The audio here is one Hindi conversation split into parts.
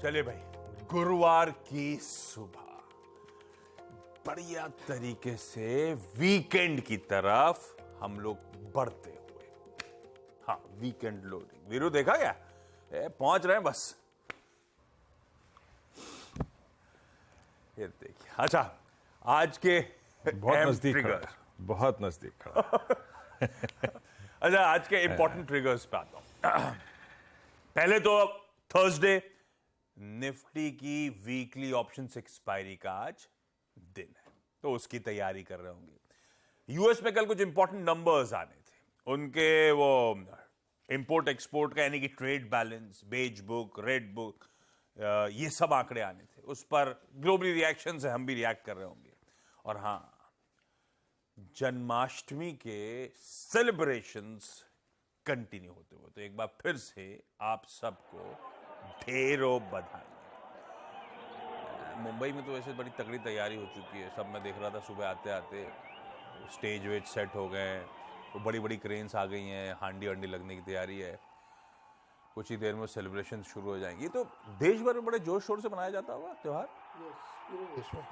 चलिए भाई, गुरुवार की सुबह बढ़िया तरीके से वीकेंड की तरफ हम लोग बढ़ते हुए, हाँ वीकेंड लोडिंग, वीरू देखा क्या? पहुंच रहे हैं बस। ये देखिए, अच्छा आज के बहुत अहम नजदीक खड़ा ट्रिगर्स, है, बहुत नजदीक खड़ा। अच्छा आज के इंपॉर्टेंट ट्रिगर्स पे आता हूं। पहले तो थर्सडे निफ्टी की वीकली ऑप्शंस एक्सपायरी का आज दिन है, तो उसकी तैयारी कर रहे होंगे। यूएस में कल कुछ इंपॉर्टेंट नंबर्स आने थे, उनके वो इंपोर्ट एक्सपोर्ट का, यानी कि trade balance, beige book, red book, ये सब आंकड़े आने थे। उस पर ग्लोबली रिएक्शन से हम भी रिएक्ट कर रहे होंगे। और हां, जन्माष्टमी के सेलिब्रेशंस कंटिन्यू होते हुए, तो एक बार फिर से आप सबको ढेरों बधाई। मुंबई में तो वैसे बड़ी तगड़ी तैयारी हो चुकी है, सब मैं देख रहा था सुबह आते आते स्टेज वेज सेट हो गए हैं, वो बड़ी बड़ी क्रेन्स आ गई हैं, हांडी वांडी लगने की तैयारी है, कुछ ही देर में सेलिब्रेशन शुरू हो जाएंगी। तो देश भर में बड़े जोर शोर से मनाया जाता होगा त्योहार। पूरे देश में।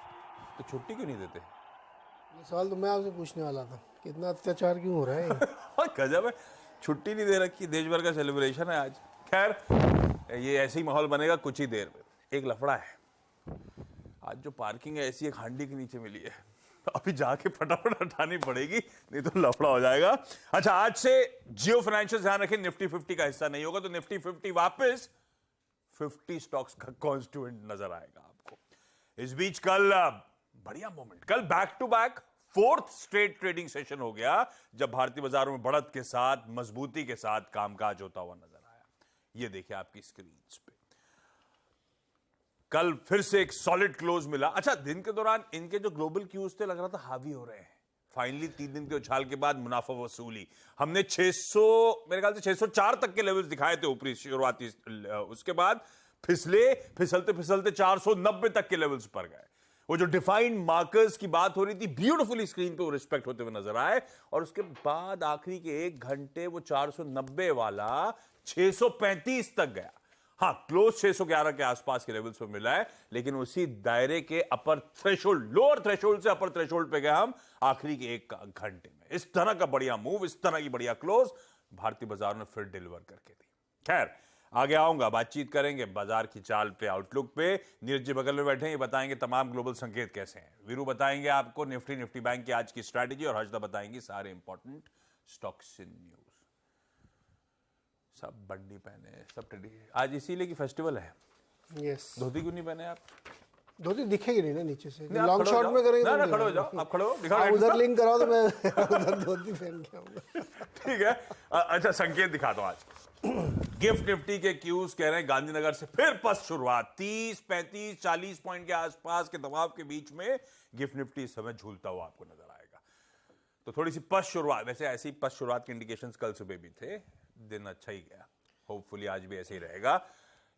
तो छुट्टी क्यों नहीं देते? ये सवाल तो मैं आपसे पूछने वाला था कि इतना अत्याचार क्यों हो रहा है? गजब है, छुट्टी नहीं दे रखी, देश भर का सेलिब्रेशन है आज। खैर ये ऐसे ही माहौल बनेगा कुछ ही देर में। एक लफड़ा है आज, जो पार्किंग है ऐसी एक हांडी के नीचे मिली है, अभी जाके फटाफट हटानी पड़ेगी, नहीं तो लफड़ा हो जाएगा। अच्छा, आज से जियो फाइनेंशियल ध्यान रखें, निफ्टी 50 का हिस्सा नहीं होगा, तो निफ्टी 50 वापस 50 स्टॉक्स का कॉन्स्टिट्यूएंट नजर आएगा आपको। इस बीच कल बढ़िया मोमेंट, कल back to back fourth straight trading session हो गया, जब भारतीय बाजारों में बढ़त के साथ, मजबूती के साथ कामकाज होता हुआ नजर आया। ये देखिए आपकी स्क्रीन पे, कल फिर से एक सॉलिड क्लोज मिला। अच्छा, दिन के दौरान इनके जो ग्लोबल क्यूज थे, लग रहा था हावी हो रहे हैं। फाइनली 3 दिन के उछाल के बाद मुनाफा वसूली, हमने 600, मेरे ख्याल से 604 तक के लेवल्स दिखाए थे ऊपरी शुरुआती, उसके बाद फिसलते फिसलते 490 तक के लेवल्स पर गए। वो जो डिफाइंड मार्कर्स की बात हो रही थी, ब्यूटीफुली स्क्रीन पे वो रिस्पेक्ट होते हुए नजर आए, और उसके बाद आखिरी के 1 घंटे वो 490 वाला 635 तक गया। हाँ, क्लोज 611 के आसपास के लेवल्स पर मिला है, लेकिन उसी दायरे के अपर थ्रेशोल्ड, लोअर थ्रेशोल्ड से अपर थ्रेशोल्ड पे गए हम आखिरी के 1 घंटे में। इस तरह का बढ़िया मूव, इस तरह की बढ़िया क्लोज भारतीय बाजार ने फिर डिलीवर करके दी। खैर, आगे आऊंगा, बातचीत करेंगे बाजार की चाल पे, आउटलुक पे। नीरज जी बगल में बैठे हैं, ये बताएंगे तमाम ग्लोबल संकेत कैसे हैं। वीरू बताएंगे आपको निफ्टी बैंक की आज की स्ट्रैटेजी, और हर्षदा बताएंगी सारे इंपॉर्टेंट स्टॉक्स इन न्यूज। सब बंडी पहने, सब टेडी। आज इसीलिए कि फेस्टिवल है। यस। धोती क्यों नहीं पहने आप? धोती दिखेगी नहीं ना नीचे से, नहीं, आप लॉन्ग खड़े हो शॉट जाओ। में करेंगे। ना खड़े हो जाओ, आप खड़े हो, दिखाओ आप हैंड्स उधर का। लिंक कराओ तो मैं उधर धोती पहन के आऊंगा। ठीक है, अच्छा संकेत दिखाता हूं आज। गिफ्ट निफ्टी के क्यूज कह रहे हैं गांधीनगर से फिर पस्त शुरुआत, 30, 35, 40 पॉइंट के आसपास के दबाव के बीच में गिफ्ट निफ्टी इस समय झूलता हुआ आपको नजर आएगा। तो थोड़ी सी पस्त शुरुआत, वैसे ऐसी पस्त शुरुआत के इंडिकेशंस कल सुबह भी थे, दिन अच्छा ही गया, होपफुली आज भी ऐसे ही रहेगा।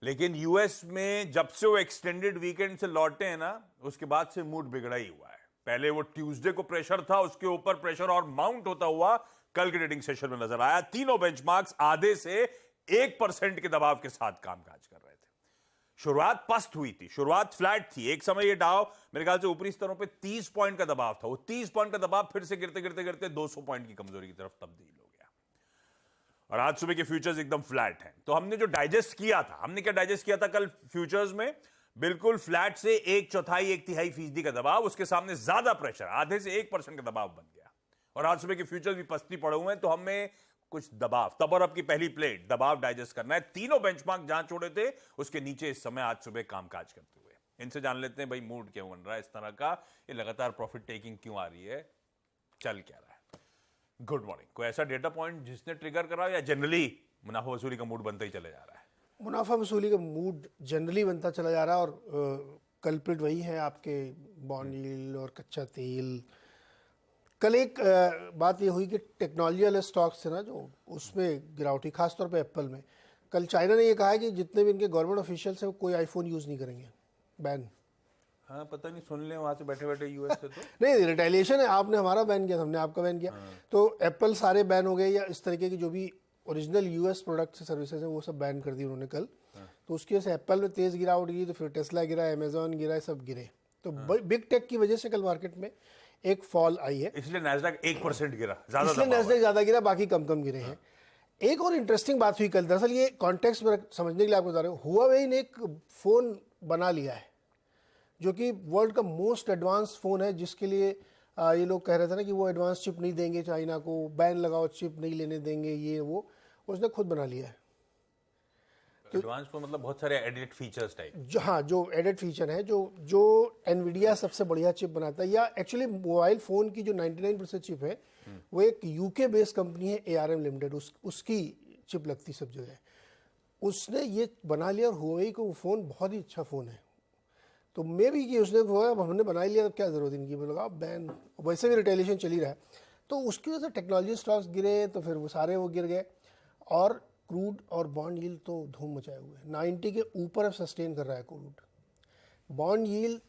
लेकिन यूएस में जब से वो एक्सटेंडेड वीकेंड से लौटे हैं ना, उसके बाद से मूड बिगड़ा ही हुआ है। पहले वो ट्यूसडे को प्रेशर था, उसके ऊपर प्रेशर और माउंट होता हुआ कल के ट्रेडिंग सेशन में नजर आया। तीनों बेंचमार्क्स आधे से 1% के दबाव के साथ कामकाज कर रहे थे। शुरुआत पस्त हुई थी, शुरुआत फ्लैट थी। एक समय ये डाव मेरे ख्याल से ऊपरी स्तरों पे 30 पॉइंट का दबाव था, वो 30 पॉइंट का दबाव फिर से गिरते गिरते गिरते 200 पॉइंट की कमजोरी की तरफ तब्दील हो गया, और आज सुबह के फ्यूचर्स एकदम फ्लैट हैं। तो हमने जो डाइजेस्ट किया था, हमने क्या डाइजेस्ट किया था कल फ्यूचर्स में? बिल्कुल फ्लैट से 1/4 1/3 फीसदी का दबाव, उसके सामने ज्यादा प्रेशर, आधे से 1% का दबाव बन गया। और आज सुबह के फ्यूचर्स भी पस्ती पड़े हुए हैं, तो हमें कुछ दबाव, तब और अब की पहली प्लेट, दबाव डाइजेस्ट करना है। तीनों बेंचमार्क जहां छोड़े थे उसके नीचे इस समय आज सुबह कामकाज करते हुए। इनसे जान लेते हैं भाई मूड क्यों बन रहा है इस तरह का, ये लगातार प्रॉफिट टेकिंग क्यों आ रही है, चल क्या रहा है। Good morning. कोई ऐसा डेटा पॉइंट जिसने ट्रिगर करा, या जनरली मुनाफा वसूली का मूड बनता ही चले जा रहा है? मुनाफा वसूली का मूड जनरली बनता चला जा रहा है, और कल्प्रिट वही है आपके बॉन्ड यील्ड और कच्चा तेल। कल एक बात ये हुई कि टेक्नोलॉजी वाले स्टॉक्स थे ना, जो उसमें गिरावट हुई, खासतौर पे एप्पल में। कल चाइना ने ये कहा है कि जितने भी इनके गवर्नमेंट ऑफिशियल्स हैं वो कोई आईफोन यूज़ नहीं करेंगे, बैन। हाँ, पता नहीं, सुन ले वहां से बैठे बैठे यूएस से। तो नहीं, रिटेलिएशन है, आपने हमारा बैन किया, हमने आपका बैन किया। तो एप्पल सारे बैन हो गए, या इस तरीके की जो भी ओरिजिनल यूएस प्रोडक्ट से सर्विसेज है वो सब बैन कर दी उन्होंने कल। तो उसकी वजह से एप्पल में तेज गिरावट गिरी, तो फिर टेस्ला गिरा, अमेजॉन गिरा, सब गिरे। तो बिग टेक की वजह से कल मार्केट में एक फॉल आई है, इसलिए नैस्डैक 1% गिरा, ज्यादा इसलिए दबाव है। नैस्डैक ज्यादा गिरा, बाकी कम कम गिरे हैं। एक और इंटरेस्टिंग बात हुई कल, दरअसल ये कॉन्टेक्स्ट में समझने के लिए आपको बता रहा हूँ, हुआवेई ने एक फोन बना लिया है जो कि वर्ल्ड का मोस्ट एडवांस फोन है, जिसके लिए ये लोग कह रहे थे ना कि वो एडवांस चिप नहीं देंगे चाइना को, बैन लगाओ, चिप नहीं लेने देंगे, ये वो, उसने खुद बना लिया है। एडवांस को मतलब बहुत सारे एडिट फीचर्स टाइप। हाँ, जो एडेड फीचर है, जो एनवीडिया सबसे बढ़िया चिप बनाता है, या एक्चुअली मोबाइल फ़ोन की जो 99% चिप है वो एक यूके बेस्ड कंपनी है ARM लिमिटेड, उसकी चिप लगती सब जगह। उसने ये बना लिया और हुआवेई को वो फ़ोन बहुत ही अच्छा फ़ोन है। तो मे भी कि उसने हमने बना लिया, तो क्या ज़रूरत इनकी, बोला बैन, वैसे भी रिटेलिएशन चल ही रहा है। तो उसकी वजह से टेक्नोलॉजी स्टॉक्स गिरे, तो फिर वो सारे वो गिर गए। और क्रूड और बॉन्ड यील्ड तो धूम मचाए हुए हैं, 90 के ऊपर अब सस्टेन कर रहा है क्रूड। बॉन्ड यील्ड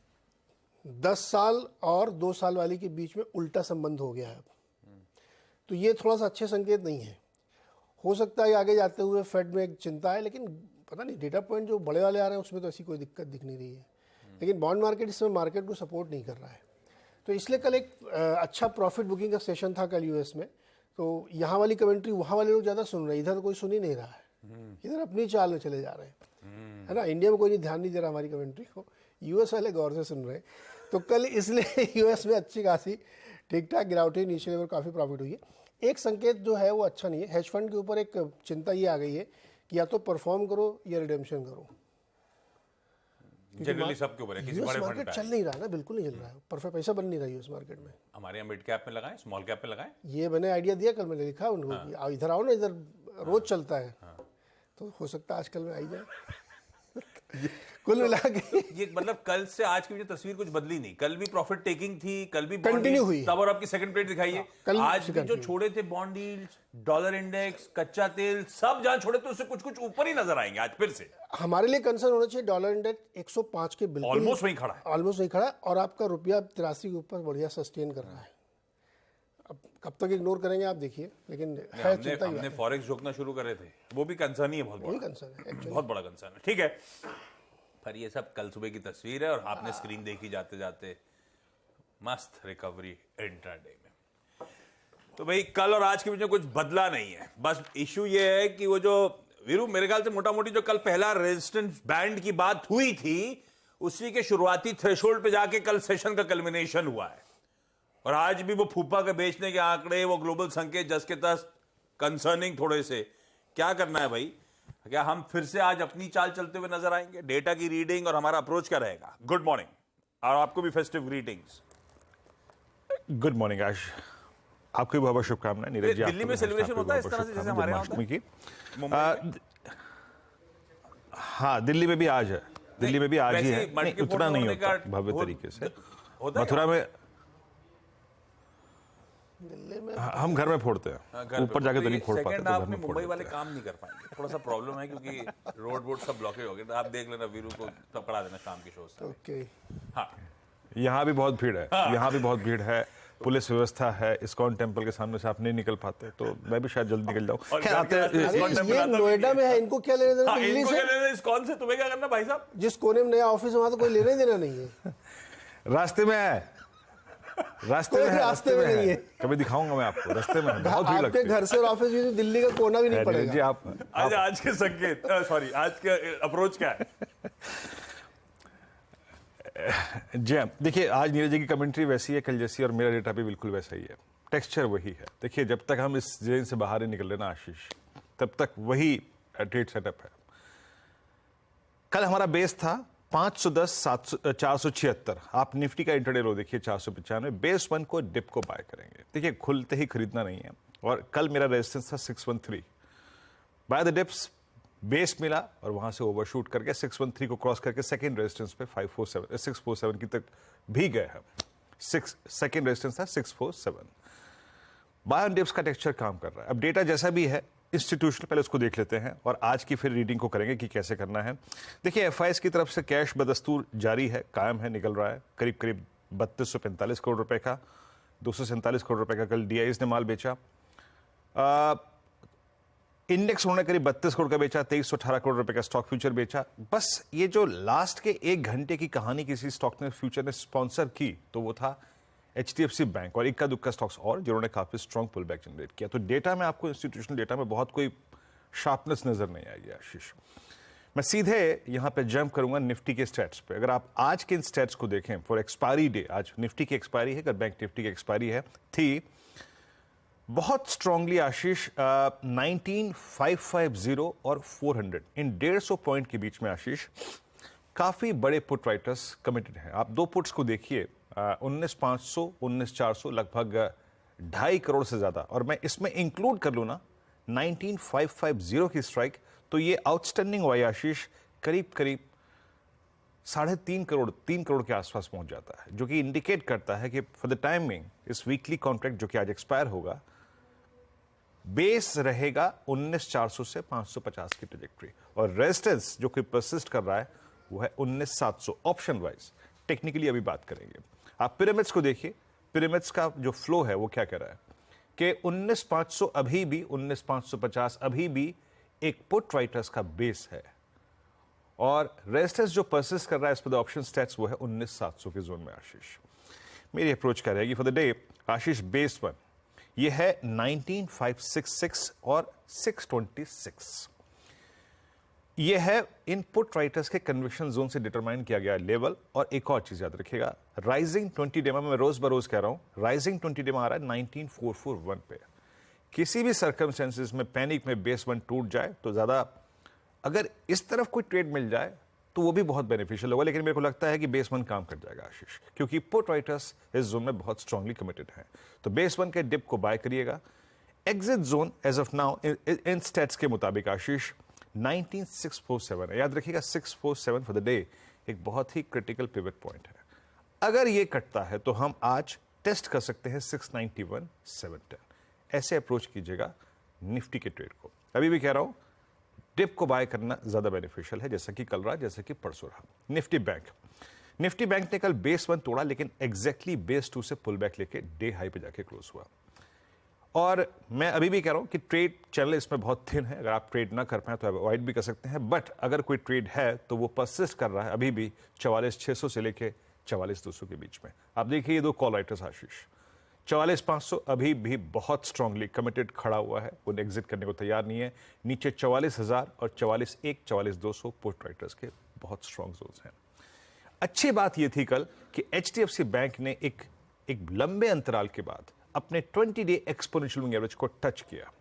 10 साल और 2 साल वाली के बीच में उल्टा संबंध हो गया है अब। तो ये थोड़ा सा अच्छे संकेत नहीं है। हो सकता है आगे जाते हुए फेड में एक चिंता है, लेकिन पता नहीं, डेटा पॉइंट जो बड़े वाले आ रहे हैं उसमें तो ऐसी कोई दिक्कत दिख नहीं रही है। लेकिन बॉन्ड मार्केट इस समय मार्केट को सपोर्ट नहीं कर रहा है। तो इसलिए कल एक अच्छा प्रॉफिट बुकिंग का सेशन था कल यूएस में। तो यहाँ वाली कमेंट्री वहाँ वाले लोग ज़्यादा सुन रहे हैं, इधर तो कोई सुन ही नहीं रहा है, इधर अपनी चाल में चले जा रहे हैं, है ना। इंडिया में कोई नहीं ध्यान नहीं दे रहा हमारी कमेंट्री को, यूएस वाले गौर से सुन रहे हैं। तो कल इसलिए यूएस में अच्छी खासी ठीक ठाक गिरावट हुई, नीचे लेवल काफ़ी प्रॉफिट हुई है। एक संकेत जो है वो अच्छा नहीं है, हेज फंड के ऊपर एक चिंता ये आ गई है कि या तो परफॉर्म करो या रिडेम्पशन करो। जनरली सबके ऊपर है, किसी यूएस बड़े फंड मार्केट का चल नहीं रहा है ना, बिल्कुल नहीं चल रहा है, परफेक्ट पैसा बन नहीं रहा है यूएस मार्केट में। हमारे यहाँ मिड कैप में लगाएं, स्मॉल कैप में लगाएं। ये मैंने आइडिया दिया कल, मैंने लिखा उनको कि आओ इधर आओ ना, इधर रोज चलता है। तो हो सकता है आजकल में आई जाए। कुल मिला के ये मतलब कल से आज की जो तस्वीर कुछ बदली नहीं, कल भी प्रॉफिट टेकिंग थी, कल भी bond Continue yield, हुई। तब और आपकी सेकंड प्लेट दिखाइए। कल आज से भी जो continue। छोड़े थे बॉन्ड यील्ड्स, डॉलर इंडेक्स, कच्चा तेल, सब जहां छोड़े थे उससे कुछ कुछ ऊपर ही नजर आएंगे आज फिर से। हमारे लिए कंसर्न होना चाहिए, डॉलर इंडेक्स 105 के बिल्कुल ऑलमोस्ट वहीं खड़ा है। ऑलमोस्ट नहीं खड़ा है, और आपका रुपया 83 के ऊपर बढ़िया सस्टेन कर रहा है। अब कब तक इग्नोर करेंगे आप देखिए, लेकिन है चिंता की हमने बात है। फॉरेक्स जोकना शुरू करे थे, वो भी कंसर्न ही है, बहुत वही बड़ा, कंसर्न है एक्चुअली। बहुत बड़ा कंसर्न है। ठीक है, पर ये सब कल सुबह की तस्वीर है और आपने स्क्रीन देखी जाते जाते मस्त रिकवरी इंट्राडे में। तो भाई कल और आज के बीच में कुछ बदला नहीं है, बस इशू ये है कि वो जो वीरू मेरे ख्याल से मोटा मोटी जो कल पहला रेजिस्टेंस बैंड की बात हुई थी, उसी के शुरुआती थ्रेशोल्ड पे जाके कल सेशन का कल्मिनेशन हुआ है। और आज भी वो फूफा के बेचने के आंकड़े, वो ग्लोबल संकेत जस के तस कंसर्निंग थोड़े से। क्या करना है भाई, क्या हम फिर से आज अपनी चाल चलते हुए नजर आएंगे? डेटा की रीडिंग और हमारा अप्रोच क्या रहेगा? गुड मॉर्निंग, और आपको भी फेस्टिव ग्रीटिंग्स। गुड मॉर्निंग आश, आपको भी बहुत बहुत शुभकामनाएं। नीरज जी, दिल्ली में सेलिब्रेशन होता है इस तरह से जैसे हमारे यहाँ होता है? की हाँ, दिल्ली में भी आज है, दिल्ली में भी आज ही है। नहीं, उतना नहीं होता भव्य तरीके से। मथुरा में दिल्ली में हम घर में फोड़ते हैं, ऊपर जाके तो नहीं फोड़ पाते, सेकंड तो हाफ घर में में फोड़ मुंबई वाले देते हैं। काम नहीं कर पाएंगे, थोड़ा सा प्रॉब्लम है क्योंकि रोड सब ब्लॉकेज हो गए। तो आप देख लेना, वीरू को पकड़ा देना शाम की शो से। ओके। हाँ, यहाँ भी बहुत भीड़ है, यहाँ भी बहुत भीड़ है, पुलिस व्यवस्था है, इस्कॉन टेम्पल के सामने से आप नहीं निकल पाते, तो मैं भी शायद जल्द निकल जाऊँ। और खैर, घर आते के रास्ते अरे इस्कॉन टेम्पल ये आता भी नोएडा में है, इनको क्या लेने देना हाँ, दिल्ली इनको से? क्या लेना इस कौन से, तुम्हें क्या करना भाई साहब? जिस कोने में नया ऑफिस है वहां तो कोई लेना ही देना नहीं है। रास्ते में है, रास्ते कोई में है, रास्ते में नहीं है। कभी दिखाऊंगा मैं आपको, रास्ते में है, बहुत भीड़ लगती आपके है। घर से और ऑफिस भी तो दिल्ली का कोना भी नहीं नीरज जी, पड़ेगा। आप आज के संकेत, सॉरी, आज के अप्रोच क्या है? जी हाँ, देखिए आज नीरज जी की कमेंट्री वैसी है कल जैसी, और मेरा डेटा भी बिल्कुल वैसा ही है, टेक्सचर वही है। देखिए जब तक हम इस जेल से बाहर नहीं निकल रहे ना आशीष, तब तक वही ट्रेड सेटअप है। कल हमारा बेस था 510 476। आप निफ्टी का इंटरडे लो देखिए 495, बेस 1 को डिप को बाय करेंगे। देखिए खुलते ही खरीदना नहीं है, और कल मेरा रेजिस्टेंस था 613। बाय द डिप्स बेस मिला और वहां से ओवरशूट करके 613 को क्रॉस करके सेकंड रेजिस्टेंस पे 647 की तक भी गए हम। सेकंड रेजिस्टेंस था 647। बाय ऑन डिप्स का टेक्सचर काम कर रहा है। अब डेटा जैसा भी है इंस्टीट्यूशनल, पहले उसको देख लेते हैं और आज की फिर रीडिंग को करेंगे कि कैसे करना है। देखिए एफआईएस की तरफ से कैश बदस्तूर जारी है, कायम है, निकल रहा है, करीब करीब 3245 करोड़ रुपए का, 247 करोड़ रुपए का कल डीआईएस ने माल बेचा। इंडेक्स उन्होंने करीब 32 करोड़ का बेचा, 2318 करोड़ रुपए का स्टॉक फ्यूचर बेचा। बस ये जो लास्ट के 1 घंटे की कहानी किसी स्टॉक ने फ्यूचर ने स्पॉन्सर की तो वो था HDFC बैंक और इक्का दुक्का स्टॉक्स और जिन्होंने काफी स्ट्रॉन्ग पुल बैक जनरेट किया। तो डेटा में आपको इंस्टीट्यूशनल डेटा में बहुत कोई शार्पनेस नजर नहीं आएगी आशीष। मैं सीधे यहां पे जंप करूंगा निफ्टी के स्टैट्स पे। अगर आप आज के इन स्टैट्स को देखें फॉर एक्सपायरी डे, आज निफ्टी की एक्सपायरी है, अगर बैंक निफ्टी की एक्सपायरी है थी बहुत स्ट्रांगली आशीष 19550 और 400 इन 150 पॉइंट के बीच में आशीष काफी बड़े पुट राइटर्स कमिटेड हैं। आप दो पुट्स को देखिए 19500 19400 लगभग 2.5 करोड़ से ज्यादा, और मैं इसमें इंक्लूड कर लूं ना 19550 की स्ट्राइक, तो ये आउटस्टैंडिंग वाई आशीष करीब 3.5 करोड़ 3 करोड़ के आसपास पहुंच जाता है, जो कि इंडिकेट करता है कि फॉर द टाइमिंग इस वीकली कॉन्ट्रैक्ट जो कि आज एक्सपायर होगा बेस रहेगा 19400 से 550 की ट्रेजेक्टरी, और रेजिस्टेंस जो कि परसिस्ट कर रहा है वो है 19700 ऑप्शन वाइज। टेक्निकली अभी बात करेंगे। आप पिरामिड्स को देखिए, पिरामिड्स का जो फ्लो है वो क्या कह रहा है कि 19500 अभी भी 19550 अभी भी एक पुट राइटर्स का बेस है, और रेजिस्टेंस जो परसिस्ट कर रहा है इस पर ऑप्शन स्टैट्स वो है 19700 के जोन में आशीष। मेरी अप्रोच क्या रहेगी for the day Ashish? Base one ये है 19566 और 626, ये है इन पुट राइटर्स के कन्विक्शन जोन से डिटरमाइन किया गया लेवल। और एक और चीज याद रखिएगा, राइजिंग 20 डे में, मैं रोज बरोज कह रहा हूं, राइजिंग 20 डे में आ रहा है 19441 पे। किसी भी सर्कमस्टेंसेस में पैनिक में बेस वन टूट जाए तो ज्यादा, अगर इस तरफ कोई ट्रेड मिल जाए तो वो भी बहुत बेनिफिशियल होगा, लेकिन मेरे को लगता है कि बेस वन काम कर जाएगा आशीष, क्योंकि पुट राइटर्स इस जोन में बहुत स्ट्रांगली कमिटेड हैं। तो बेस वन के डिप को बाय करिएगा। Exit zone as of now इन स्टैट्स के मुताबिक आशीष 19647 है। याद रखिएगा 647 फॉर द डे एक बहुत ही क्रिटिकल पिवट पॉइंट है। अगर ये कटता है तो हम आज टेस्ट कर सकते हैं 691,710। ऐसे अप्रोच कीजिएगा निफ्टी के ट्रेड को। अभी भी कह रहा हूं डिप को बाय करना ज्यादा बेनिफिशियल है, जैसा कि कल रहा, जैसा कि परसों रहा। निफ्टी बैंक ने कल बेस वन तोड़ा, लेकिन एग्जैक्टली बेस टू से पुल बैक लेके डे हाई पे जाके क्लोज हुआ। और मैं अभी भी कह रहा हूं कि ट्रेड चैनल इसमें बहुत थिन है, अगर आप ट्रेड ना कर पाए तो अवॉइड भी कर सकते हैं, बट अगर कोई ट्रेड है तो वो परसिस्ट कर रहा है अभी भी 44,600 से लेके 44,200 के बीच में। आप देखिए ये दो कॉल राइटर्स आशीष, 44,500 अभी भी बहुत स्ट्रांगली कमिटेड खड़ा हुआ है, वो एग्जिट करने को तैयार नहीं है। नीचे 44,000 और 44,100 44,200 पुट राइटर्स के बहुत स्ट्रांग जोन्स हैं। अच्छी बात यह थी कल कि HDFC बैंक ने एक लंबे अंतराल के बाद अपने 20 डे एक्सपोनेंशियल मूविंग एवरेज को टच किया।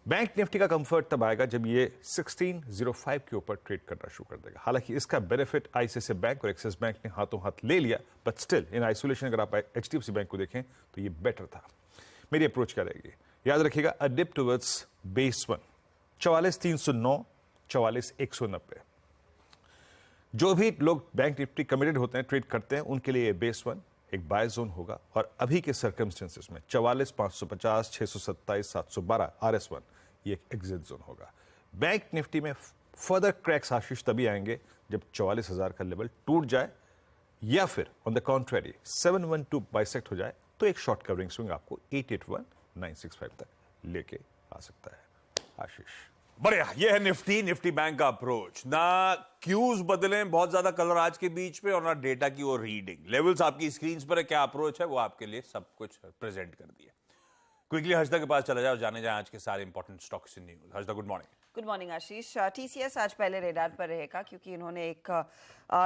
बैंक निफ्टी का कंफर्ट तब आएगा जब ये 1605 के ऊपर ट्रेड करना शुरू कर देगा। हालांकि इसका बेनिफिट ICICI बैंक और एक्सिस बैंक ने हाथों हाथ ले लिया, बट स्टिल इन आइसोलेशन अगर आप HDFC बैंक को देखें तो ये बेटर था। मेरी अप्रोच क्या रहेगी? याद रखिएगा अ डिप टुवर्ड्स बेस वन 44,309 44,190। जो भी लोग बैंक निफ्टी कमिटेड होते हैं, ट्रेड करते हैं, उनके लिए बेस वन एक बाय जोन होगा। और अभी के सर्कमस्टेंसेस में 44,550 627 712 RS1 ये एक एग्जिट जोन होगा। बैंक निफ्टी में फर्दर क्रैक्स आशीष तभी आएंगे जब 44,000 का लेवल टूट जाए, या फिर ऑन द कॉन्ट्रेरी 712 बाइसेक्ट हो जाए तो एक शॉर्ट कवरिंग स्विंग आपको 881,965 तक लेके आ सकता है आशीष। बढ़िया, ये है निफ्टी बैंक का अप्रोच। ना क्यूज बदलें बहुत ज्यादा कलर आज के बीच पे, और ना डेटा की वो रीडिंग। लेवल्स आपकी स्क्रीन पर है, क्या अप्रोच है वो आपके लिए सब कुछ प्रेजेंट कर दिया। क्विकली हर्षदा के पास चला जाओ, जाने जाए आज के सारे important stocks in news. Harshada, good morning. Good morning Ashish. TCS आज पहले रेडार पर रहेगा क्योंकि इन्होंने एक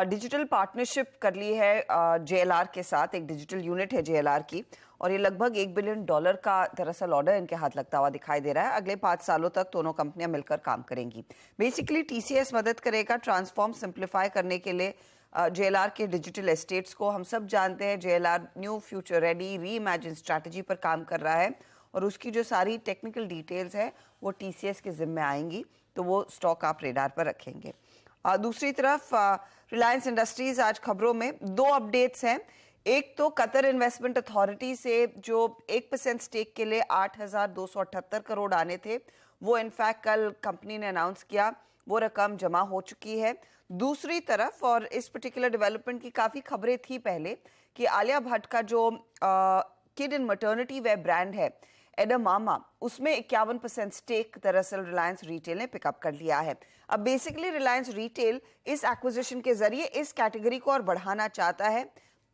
डिजिटल पार्टनरशिप कर ली है JLR के साथ। एक डिजिटल यूनिट है JLR की, और ये लगभग $1 बिलियन का दरअसल ऑर्डर इनके हाथ लगता हुआ दिखाई दे रहा है। अगले 5 सालों तक दोनों कंपनियां मिलकर काम करेंगी। बेसिकली TCS मदद करेगा ट्रांसफॉर्म सिंप्लीफाई करने के लिए JLR के डिजिटल एस्टेट्स को। हम सब जानते हैं JLR न्यू फ्यूचर रेडी री इमेजिन स्ट्रैटेजी पर काम कर रहा है, और उसकी जो सारी टेक्निकल डिटेल्स है वो TCS के जिम्मे आएंगी, तो वो स्टॉक आप रेडार पर रखेंगे। दूसरी तरफ रिलायंस इंडस्ट्रीज आज खबरों में 2 अपडेट्स हैं। एक तो कतर इन्वेस्टमेंट अथॉरिटी से जो 1% स्टेक के लिए 8,278 करोड़ आने थे, वो इनफैक्ट कल कंपनी ने अनाउंस किया, वो रकम जमा हो चुकी है। दूसरी तरफ, और इस पर्टिकुलर डेवलपमेंट की काफ़ी खबरें थी पहले, कि आलिया भट्ट का जो kid in maternity where brand है एडामामा, उसमें 51% स्टेक दरअसल रिलायंस रिटेल ने पिकअप कर लिया है। अब बेसिकली रिलायंस रिटेल इस एक्विजिशन के जरिए इस कैटेगरी को और बढ़ाना चाहता है।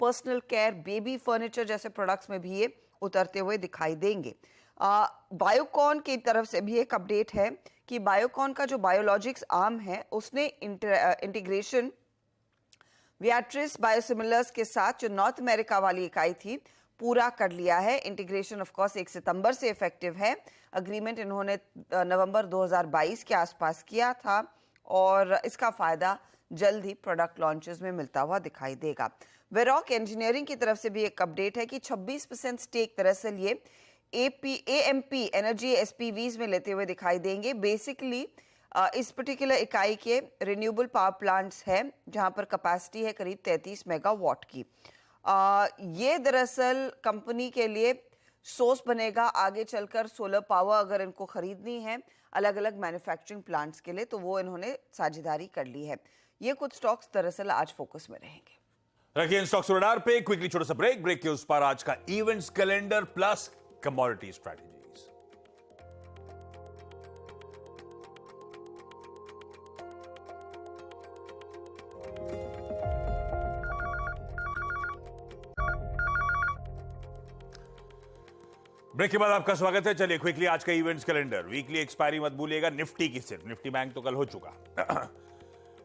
पर्सनल केयर, बेबी फर्नीचर जैसे प्रोडक्ट्स में भी ये उतरते हुए दिखाई देंगे। बायोकॉन की तरफ से भी एक अपडेट है कि बायोकॉन का जो बायोलॉजिक्स आर्म है उसने इंटीग्रेशन वियाट्रिस बायोसिमिलर्स के साथ जो नॉर्थ अमेरिका वाली इकाई थी पूरा कर लिया है। इंटीग्रेशन ऑफ कोर्स 1 सितंबर से इफेक्टिव है। अग्रीमेंट इन्होंने नवंबर 2022 के आसपास किया था और इसका फायदा जल्द ही प्रोडक्ट लॉन्चेस में मिलता हुआ दिखाई देगा। वेरॉक इंजीनियरिंग की तरफ से भी एक अपडेट है कि 26% स्टेक दरअसल ये AMP एनर्जी SPVs में लेते हुए दिखाई देंगे। बेसिकली इस पर्टिकुलर इकाई के रिन्यूएबल पावर प्लांट्स है जहां पर कैपेसिटी है करीब 33 मेगावाट की। ये दरअसल कंपनी के लिए सोर्स बनेगा आगे चलकर सोलर पावर अगर इनको खरीदनी है अलग अलग मैन्युफैक्चरिंग प्लांट्स के लिए, तो वो इन्होंने साझेदारी कर ली है। ये कुछ स्टॉक्स दरअसल आज फोकस में रहेंगे। रखिए इन स्टॉक्स रडार पे क्विकली छोटा सा ब्रेक के उस पर आज का events calendar plus commodity strategies. Break के बाद आपका स्वागत है। चलिए क्विकली आज का इवेंट्स कैलेंडर। वीकली एक्सपायरी मत भूलिएगा। निफ्टी की सिर्फ, निफ्टी बैंक तो कल हो चुका।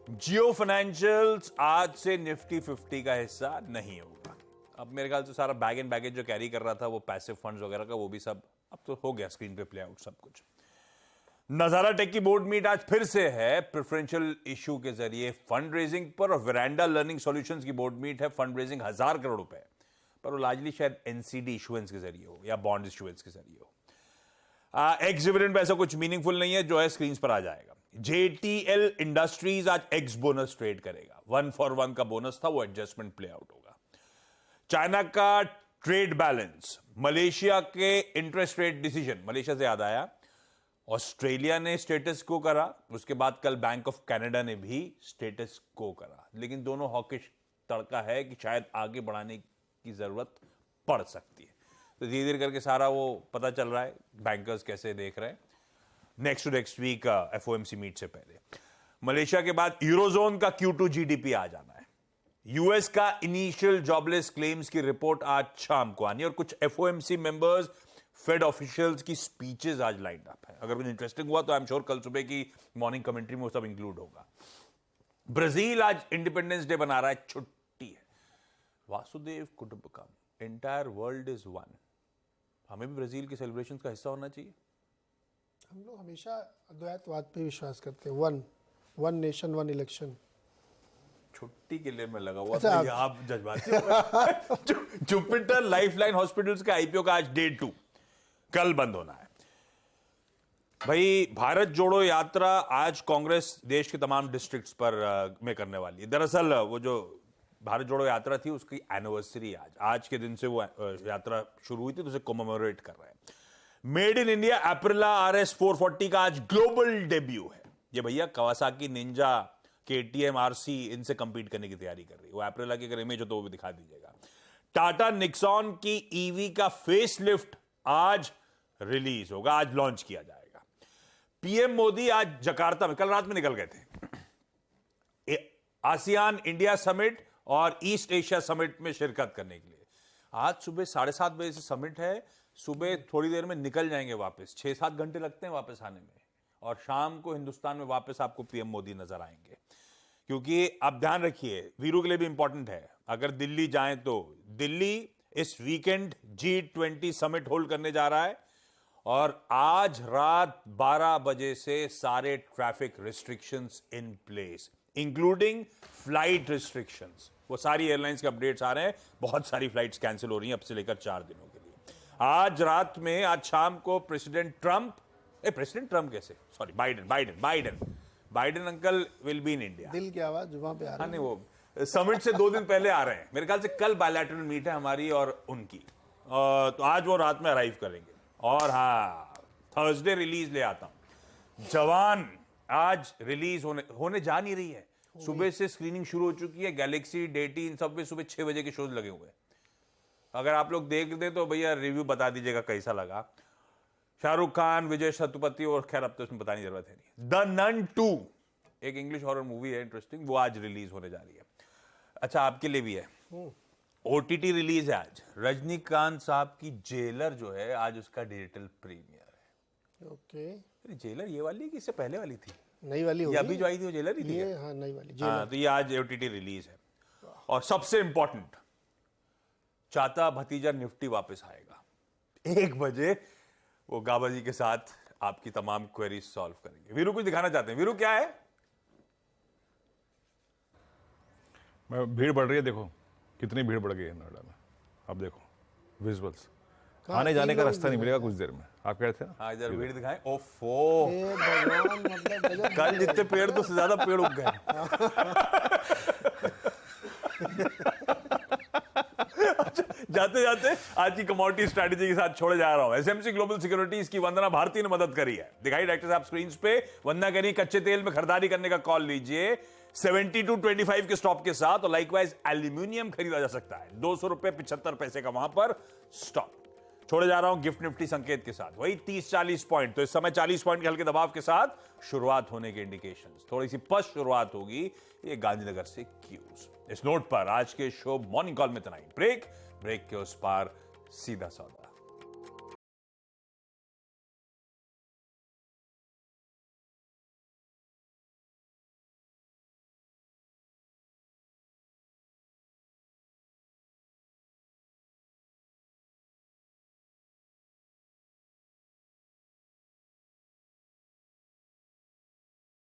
जियो फाइनेंशियल्स आज से निफ्टी 50 का हिस्सा नहीं होगा। अब मेरे ख्याल से सारा बैग एंड बैगेज जो कैरी कर रहा था वो पैसिव फंड्स वगैरह का, वो भी सब अब तो हो गया स्क्रीन पे प्ले आउट सब कुछ। नजारा टेक की बोर्ड मीट आज फिर से है प्रेफरेंशियल इशू के जरिए फंड रेजिंग पर, और वेरांडा लर्निंग सॉल्यूशंस की बोर्ड मीट है फंड रेजिंग 1000 करोड़ रुपए पर, वो लार्जली शायद एनसीडी इशुएंस के जरिए हो या बॉन्ड इशुएंस के जरिए हो। एक्स डिविडेंड पे ऐसा कुछ मीनिंगफुल नहीं है, जो है स्क्रीन पर आ जाएगा। JTL इंडस्ट्रीज आज एक्स बोनस ट्रेड करेगा। 1 for 1 का बोनस था, वो एडजस्टमेंट प्ले आउट होगा। चाइना का ट्रेड बैलेंस, मलेशिया के इंटरेस्ट रेट डिसीजन, मलेशिया से याद आया ऑस्ट्रेलिया ने स्टेटस को करा, उसके बाद कल बैंक ऑफ कनाडा ने भी स्टेटस को करा, लेकिन दोनों हॉकिश तड़का है कि शायद आगे बढ़ाने की जरूरत पड़ सकती है। तो धीरे धीरे करके सारा वो पता चल रहा है बैंकर्स कैसे देख रहे हैं। Next to next week FOMC meet से पहले मलेशिया के बाद यूरोजोन का Q2 GDP आ जाना है। यूएस का इनिशियल जॉबलेस क्लेम्स की रिपोर्ट आज शाम को आनी है, और कुछ FOMC मेंबर्स, फेड ऑफिशियल्स की स्पीचेस आज लाइंड अप है। अगर कुछ इंटरेस्टिंग हुआ तो आई एम श्योर कल सुबह की मॉर्निंग कमेंट्री में वो सब इंक्लूड होगा। ब्राजील आज इंडिपेंडेंस डे बना रहा है, छुट्टी है। वासुदेव कुटुंबकम, एंटायर वर्ल्ड इज वन। हमें भी ब्राजील के सेलिब्रेशन का हिस्सा होना चाहिए। हम लोग हमेशा अद्वैतवाद पे विश्वास करते हैं। One nation one election. छुट्टी के लिए मैं लगा हुआ अच्छा, था। आप जज्बाती जुपिटर लाइफलाइन हॉस्पिटल्स का IPO का आज डे 2, कल बंद होना है। भाई भारत जोड़ो यात्रा आज कांग्रेस देश के तमाम डिस्ट्रिक्ट्स पर में करने वाली है। दरअसल वो जो भारत जोड़ो यात्रा थी उसकी एनिवर्सरी आज के दिन से वो यात्रा शुरू हुई थी, तो उसे कोमेमोरेट कर रहे हैं। Made in India Aprilia RS 440 का आज ग्लोबल डेब्यू है। ये भैया कवासाकी निंजा, KTM RC इनसे कंपीट करने की तैयारी कर रही है। वो एप्रिला की अगर इमेज हो तो वो भी दिखा दीजिएगा। टाटा निक्सॉन की EV का फेसलिफ्ट आज रिलीज होगा, आज लॉन्च किया जाएगा। PM मोदी आज जकार्ता में, कल रात में निकल गए थे, आसियान इंडिया समिट और ईस्ट एशिया समिट में शिरकत करने के लिए। आज सुबह 7:30 बजे से समिट है, सुबह थोड़ी देर में निकल जाएंगे वापस। 6-7 घंटे लगते हैं वापस आने में, और शाम को हिंदुस्तान में वापस आपको PM मोदी नजर आएंगे। क्योंकि आप ध्यान रखिए, वीरू के लिए भी इंपॉर्टेंट है, अगर दिल्ली जाएं तो दिल्ली इस वीकेंड G20 समिट होल्ड करने जा रहा है, और आज रात 12 बजे से सारे traffic restrictions in place, including flight restrictions. वो सारी एयरलाइंस के अपडेट्स आ रहे हैं, बहुत सारी फ्लाइट्स कैंसिल हो रही हैं अब से लेकर 4 दिनों के लिए। आज रात में, आज शाम को प्रेसिडेंट ट्रंप कैसे, sorry Biden uncle will be in India. दिल की आवाज जुबान पे आ रही है। नहीं, वो समिट से 2 दिन पहले आ रहे हैं मेरे ख्याल से। कल बायलैटरल मीट है हमारी और उनकी, तो आज वो रात में अराइव करेंगे। और हाँ, थर्सडे रिलीज ले आता हूं। जवान आज रिलीज होने जा नहीं रही है। सुबह से स्क्रीनिंग शुरू हो चुकी है। गैलेक्सी, डेटी, इन सब पे सुबह 6 बजे के शोज लगे हुए हैं। अगर आप लोग देख दें तो भैया रिव्यू बता दीजिएगा कैसा लगा। शाहरुख खान, विजय सेतुपति और खैर अब तो इसमें बताने की जरूरत है नहीं। द नन 2 एक इंग्लिश हॉरर मूवी है, इंटरेस्टिंग, वो आज रिलीज होने जा रही है। अच्छा आपके लिए भी है, ओटीटी रिलीज है आज। रजनीकांत साहब की जेलर जो है आज उसका डिजिटल प्रीमियर है। ओके, जेलर ये वाली कि इससे पहले वाली थी? नई वाली ये होगी। अभी जो आई थी वो जेलर ही थी? ये हाँ नई वाली हाँ, तो ये आज ओटीटी रिलीज है। और सबसे इंपॉर्टेंट, चाचा भतीजा निफ्टी वापस आएगा 1 बजे। वो गाबा जी के साथ आपकी तमाम क्वेरीज सॉल्व करेंगे। वीरू कुछ दिखाना चाहते हैं? वीरू क्या है? भीड़ बढ़ रही है, देखो कितनी भीड़ बढ़ गई है नोएडा में। अब देखो विजुअल्स, आने जाने का रास्ता नहीं मिलेगा कुछ देर में। आप कह रहे थे ना? हाँ इधर भीड़ दिखाएं। ओफो, हे भगवान, मतलब गजब। कल जितने पेड़ तो उससे ज्यादा पेड़ उग गए। जाते जाते आज की कमोडिटी स्ट्रैटेजी के साथ छोड़े जा रहा हूं। एसएमसी ग्लोबल सिक्योरिटीज की वंदना भारती ने मदद करी है, दिखाई डायरेक्टर साहब स्क्रीन पे। वंदना करी कच्चे तेल में खरीदारी करने का कॉल लीजिए 7225 के स्टॉप के साथ, और लाइकवाइज एल्यूमिनियम खरीदा जा सकता है 200 रुपए 75 पैसे का वहां पर स्टॉप। छोड़े जा रहा हूं गिफ्ट निफ्टी संकेत के साथ, वही 30-40 पॉइंट। तो इस समय 40 पॉइंट के हल्के दबाव के साथ शुरुआत होने के इंडिकेशंस। थोड़ी सी पश शुरुआत होगी, ये गांधीनगर से क्यूज। इस नोट पर आज के शो मॉर्निंग कॉल में इतना ही। ब्रेक के उस पार सीधा सौदा।